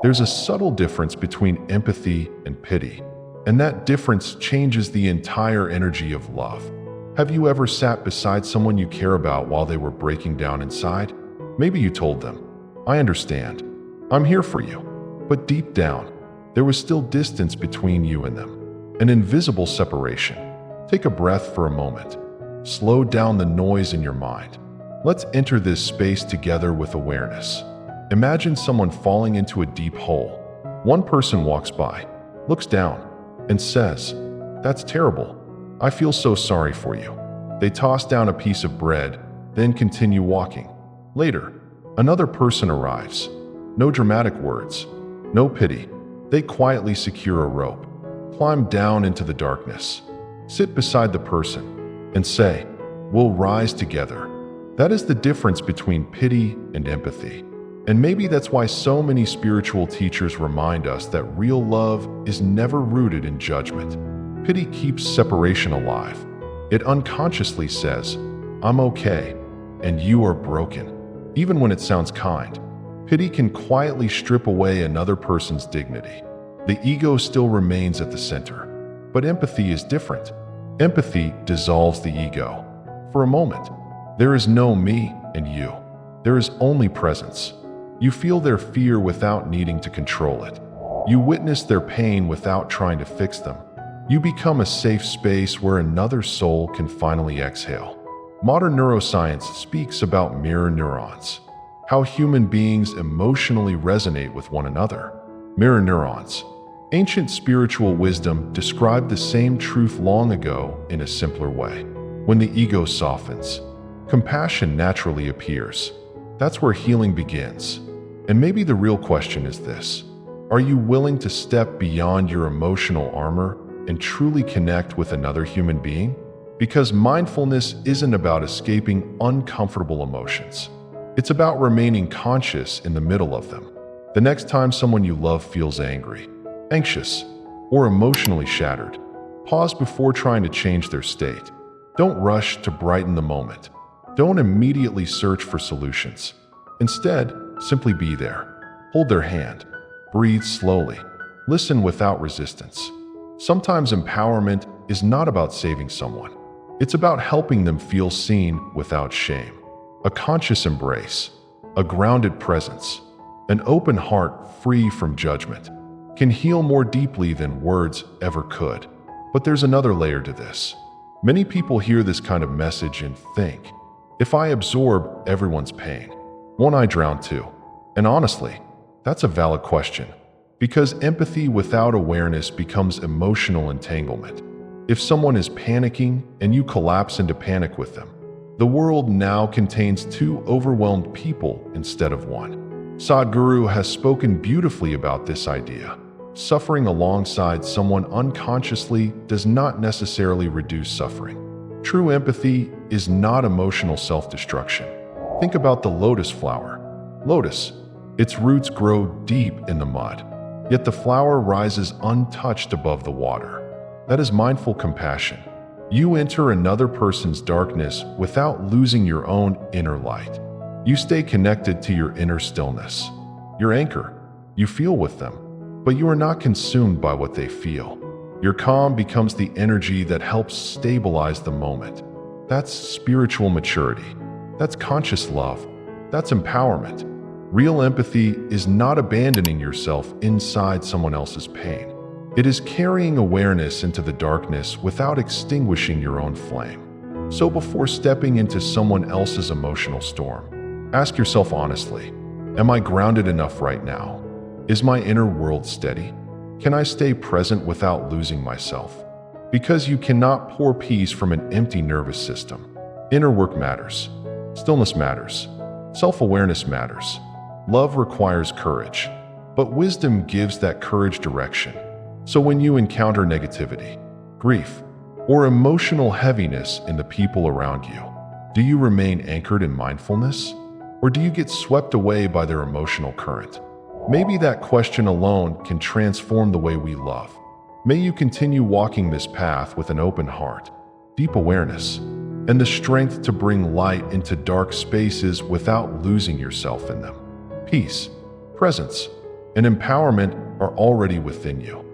There's a subtle difference between empathy and pity, and that difference changes the entire energy of love. Have you ever sat beside someone you care about while they were breaking down inside? Maybe you told them, "I understand. I'm here for you." But deep down, there was still distance between you and them, an invisible separation. Take a breath for a moment. Slow down the noise in your mind. Let's enter this space together with awareness. Imagine someone falling into a deep hole. One person walks by, looks down, and says, "That's terrible. I feel so sorry for you." They toss down a piece of bread, then continue walking. Later, another person arrives. No dramatic words, no pity. They quietly secure a rope, climb down into the darkness, sit beside the person, and say, "We'll rise together." That is the difference between pity and empathy. And maybe that's why so many spiritual teachers remind us that real love is never rooted in judgment. Pity keeps separation alive. It unconsciously says, "I'm okay, and you are broken." Even when it sounds kind, pity can quietly strip away another person's dignity. The ego still remains at the center. But empathy is different. Empathy dissolves the ego. For a moment, there is no me and you. There is only presence. You feel their fear without needing to control it. You witness their pain without trying to fix them. You become a safe space where another soul can finally exhale. Modern neuroscience speaks about mirror neurons, how human beings emotionally resonate with one another. Mirror neurons. Ancient spiritual wisdom described the same truth long ago in a simpler way. When the ego softens, compassion naturally appears. That's where healing begins. And maybe the real question is this: are you willing to step beyond your emotional armor and truly connect with another human being? Because mindfulness isn't about escaping uncomfortable emotions. It's about remaining conscious in the middle of them. The next time someone you love feels angry, anxious, or emotionally shattered, pause before trying to change their state. Don't rush to brighten the moment. Don't immediately search for solutions. Instead, simply be there. Hold their hand. Breathe slowly. Listen without resistance. Sometimes empowerment is not about saving someone. It's about helping them feel seen without shame. A conscious embrace, a grounded presence, an open heart free from judgment can heal more deeply than words ever could. But there's another layer to this. Many people hear this kind of message and think, if I absorb everyone's pain, won't I drown too? And honestly, that's a valid question, because empathy without awareness becomes emotional entanglement. If someone is panicking and you collapse into panic with them, the world now contains two overwhelmed people instead of one. Sadhguru has spoken beautifully about this idea. Suffering alongside someone unconsciously does not necessarily reduce suffering. True empathy is not emotional self-destruction. Think about the lotus flower. Lotus, its roots grow deep in the mud, yet the flower rises untouched above the water. That is mindful compassion. You enter another person's darkness without losing your own inner light. You stay connected to your inner stillness, your anchor. You feel with them, but you are not consumed by what they feel. Your calm becomes the energy that helps stabilize the moment. That's spiritual maturity. That's conscious love. That's empowerment. Real empathy is not abandoning yourself inside someone else's pain. It is carrying awareness into the darkness without extinguishing your own flame. So before stepping into someone else's emotional storm, ask yourself honestly, am I grounded enough right now? Is my inner world steady? Can I stay present without losing myself? Because you cannot pour peace from an empty nervous system. Inner work matters. Stillness matters. Self-awareness matters. Love requires courage, but wisdom gives that courage direction. So when you encounter negativity, grief, or emotional heaviness in the people around you, do you remain anchored in mindfulness? Or do you get swept away by their emotional current? Maybe that question alone can transform the way we love. May you continue walking this path with an open heart, deep awareness, and the strength to bring light into dark spaces without losing yourself in them. Peace, presence, and empowerment are already within you.